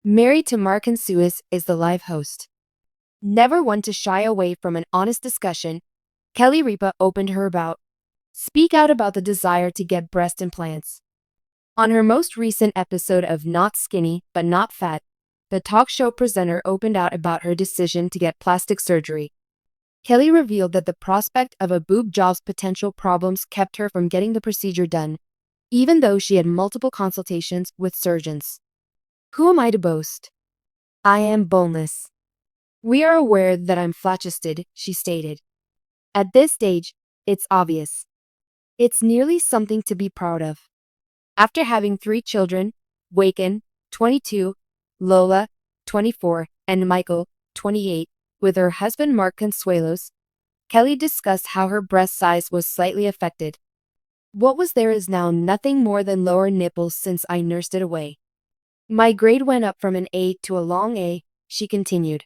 Married to Mark and Suis is the live host. Never one to shy away from an honest discussion, Kelly Ripa opened her about speak out about the desire to get breast implants. On her most recent episode of Not Skinny But Not Fat, the talk show presenter opened out about her decision to get plastic surgery. Kelly revealed that the prospect of a boob job's potential problems kept her from getting the procedure done, even though she had multiple consultations with surgeons. Who am I to boast? I am boneless. We are aware that I'm flat-chested, she stated. At this stage, it's obvious. It's nearly something to be proud of. After having 3 children, Waken, 22, Lola, 24, and Michael, 28, with her husband Mark Consuelos, Kelly discussed how her breast size was slightly affected. What was there is now nothing more than lower nipples since I nursed it away. My grade went up from an A to a long A, she continued.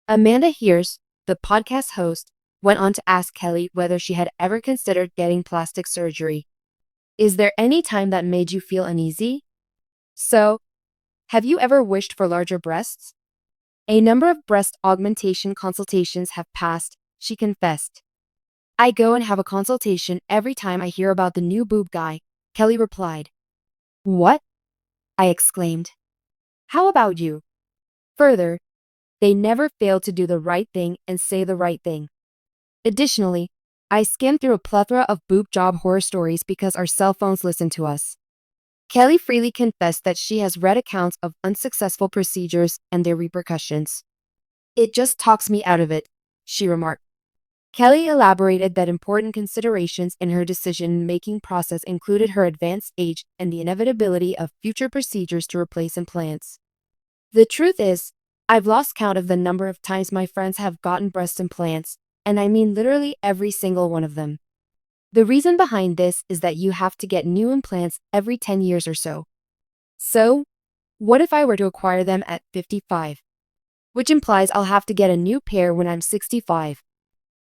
Amanda Hears, the podcast host, went on to ask Kelly whether she had ever considered getting plastic surgery. Is there any time that made you feel uneasy? So, have you ever wished for larger breasts? A number of breast augmentation consultations have passed, she confessed. I go and have a consultation every time I hear about the new boob guy, Kelly replied. What? I exclaimed. How about you? Further, they never fail to do the right thing and say the right thing. Additionally, I skimmed through a plethora of boob job horror stories because our cell phones listen to us. Kelly freely confessed that she has read accounts of unsuccessful procedures and their repercussions. It just talks me out of it, she remarked. Kelly elaborated that important considerations in her decision-making process included her advanced age and the inevitability of future procedures to replace implants. The truth is, I've lost count of the number of times my friends have gotten breast implants, and I mean literally every single one of them. The reason behind this is that you have to get new implants every 10 years or so. So, what if I were to acquire them at 55? Which implies I'll have to get a new pair when I'm 65.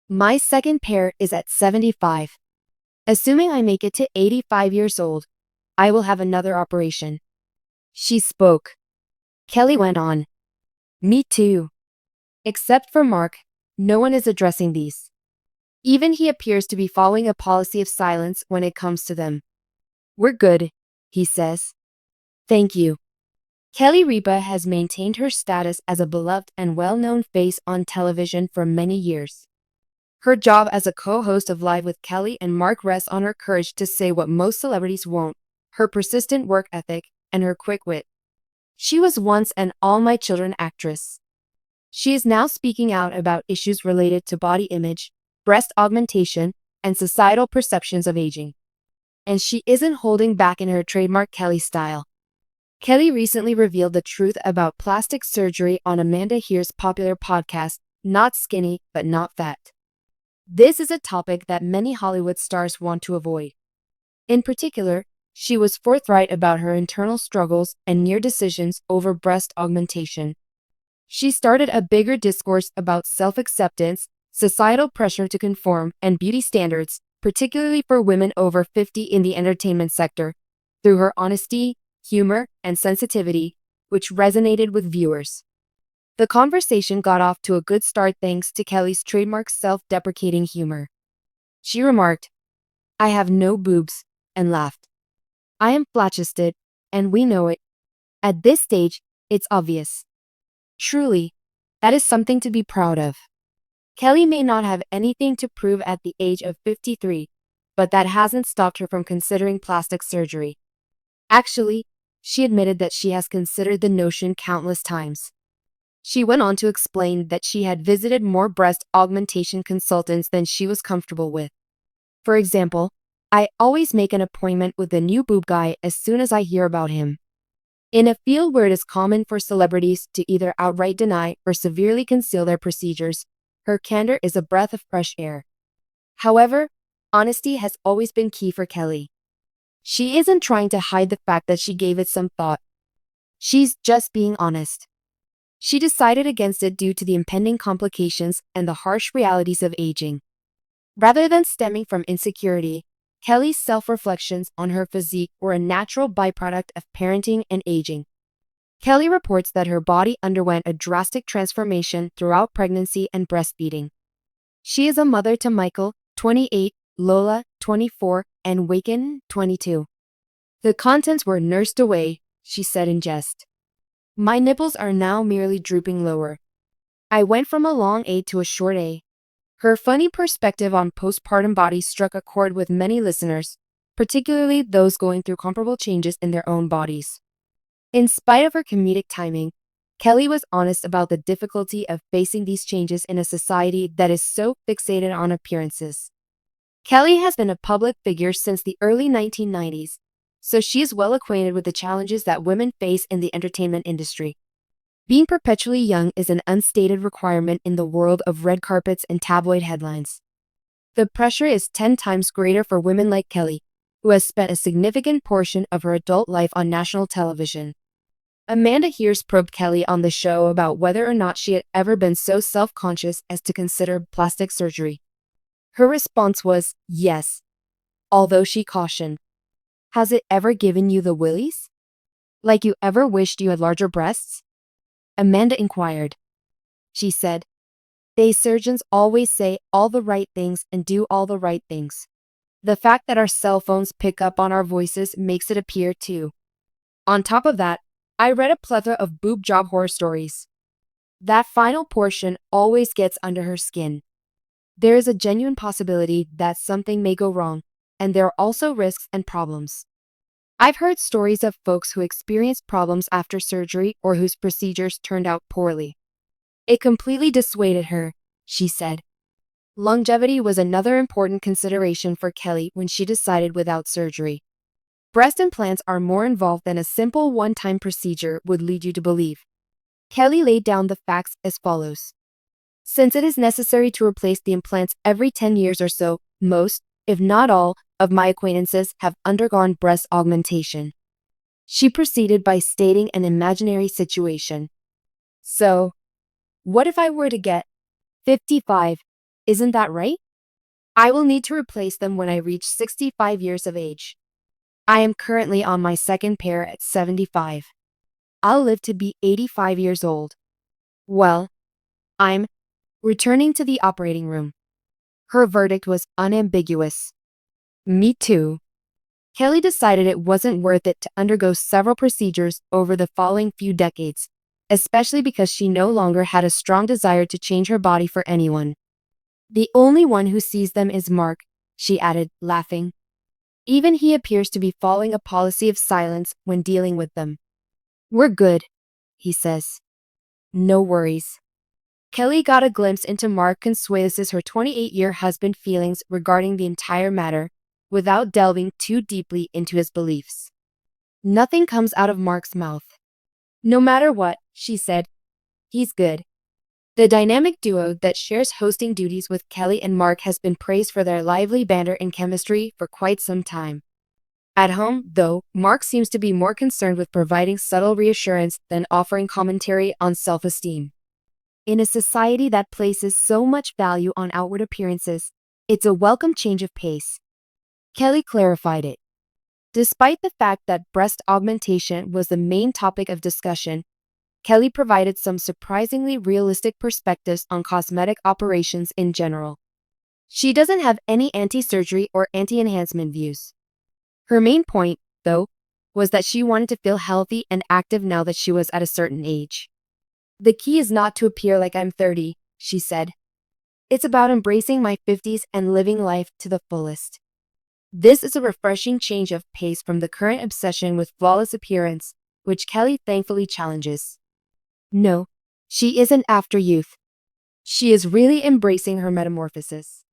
My second pair is at 75. Assuming I make it to 85 years old, I will have another operation. She spoke. Kelly went on. Me too. Except for Mark, no one is addressing these. Even he appears to be following a policy of silence when it comes to them. We're good, he says. Thank you. Kelly Ripa has maintained her status as a beloved and well-known face on television for many years. Her job as a co-host of Live with Kelly and Mark rests on her courage to say what most celebrities won't, her persistent work ethic, and her quick wit. She was once an All My Children actress. She is now speaking out about issues related to body image, breast augmentation, and societal perceptions of aging. And she isn't holding back in her trademark Kelly style. Kelly recently revealed the truth about plastic surgery on Amanda Hears' popular podcast, Not Skinny But Not Fat. This is a topic that many Hollywood stars want to avoid. In particular, she was forthright about her internal struggles and near decisions over breast augmentation. She started a bigger discourse about self-acceptance, societal pressure to conform, and beauty standards, particularly for women over 50 in the entertainment sector, through her honesty, humor, and sensitivity, which resonated with viewers. The conversation got off to a good start thanks to Kelly's trademark self-deprecating humor. She remarked, I have no boobs, and laughed. I am flat-chested, and we know it. At this stage, it's obvious. Truly, that is something to be proud of. Kelly may not have anything to prove at the age of 53, but that hasn't stopped her from considering plastic surgery. Actually, she admitted that she has considered the notion countless times. She went on to explain that she had visited more breast augmentation consultants than she was comfortable with. For example, I always make an appointment with the new boob guy as soon as I hear about him. In a field where it is common for celebrities to either outright deny or severely conceal their procedures, her candor is a breath of fresh air. However, honesty has always been key for Kelly. She isn't trying to hide the fact that she gave it some thought. She's just being honest. She decided against it due to the impending complications and the harsh realities of aging. Rather than stemming from insecurity, Kelly's self-reflections on her physique were a natural byproduct of parenting and aging. Kelly reports that her body underwent a drastic transformation throughout pregnancy and breastfeeding. She is a mother to Michael, 28, Lola, 24, and Waken, 22. The contents were nursed away, she said in jest. My nipples are now merely drooping lower. I went from a long A to a short A. Her funny perspective on postpartum bodies struck a chord with many listeners, particularly those going through comparable changes in their own bodies. In spite of her comedic timing, Kelly was honest about the difficulty of facing these changes in a society that is so fixated on appearances. Kelly has been a public figure since the early 1990s, so she is well acquainted with the challenges that women face in the entertainment industry. Being perpetually young is an unstated requirement in the world of red carpets and tabloid headlines. The pressure is 10 times greater for women like Kelly, who has spent a significant portion of her adult life on national television. Amanda Hears probed Kelly on the show about whether or not she had ever been so self-conscious as to consider plastic surgery. Her response was, yes, although she cautioned, has it ever given you the willies? Like you ever wished you had larger breasts? Amanda inquired. She said, they surgeons always say all the right things and do all the right things. The fact that our cell phones pick up on our voices makes it appear too. On top of that, I read a plethora of boob job horror stories. That final portion always gets under her skin. There is a genuine possibility that something may go wrong, and there are also risks and problems. I've heard stories of folks who experienced problems after surgery or whose procedures turned out poorly. It completely dissuaded her, she said. Longevity was another important consideration for Kelly when she decided without surgery. Breast implants are more involved than a simple one-time procedure would lead you to believe. Kelly laid down the facts as follows. Since it is necessary to replace the implants every 10 years or so, most, if not all, of my acquaintances have undergone breast augmentation. She proceeded by stating an imaginary situation. So, what if I were to get 55? Isn't that right? I will need to replace them when I reach 65 years of age. I am currently on my second pair at 75. I'll live to be 85 years old. Well, I'm returning to the operating room. Her verdict was unambiguous. Me too. Kelly decided it wasn't worth it to undergo several procedures over the following few decades, especially because she no longer had a strong desire to change her body for anyone. The only one who sees them is Mark, she added, laughing. Even he appears to be following a policy of silence when dealing with them. We're good, he says. No worries. Kelly got a glimpse into Mark Consuelos' her 28-year husband feelings regarding the entire matter, without delving too deeply into his beliefs. Nothing comes out of Mark's mouth. No matter what, she said, he's good. The dynamic duo that shares hosting duties with Kelly and Mark has been praised for their lively banter and chemistry for quite some time. At home, though, Mark seems to be more concerned with providing subtle reassurance than offering commentary on self-esteem. In a society that places so much value on outward appearances, it's a welcome change of pace. Kelly clarified it. Despite the fact that breast augmentation was the main topic of discussion, Kelly provided some surprisingly realistic perspectives on cosmetic operations in general. She doesn't have any anti-surgery or anti-enhancement views. Her main point, though, was that she wanted to feel healthy and active now that she was at a certain age. The key is not to appear like I'm 30, she said. It's about embracing my 50s and living life to the fullest. This is a refreshing change of pace from the current obsession with flawless appearance, which Kelly thankfully challenges. No, she isn't after youth. She is really embracing her metamorphosis.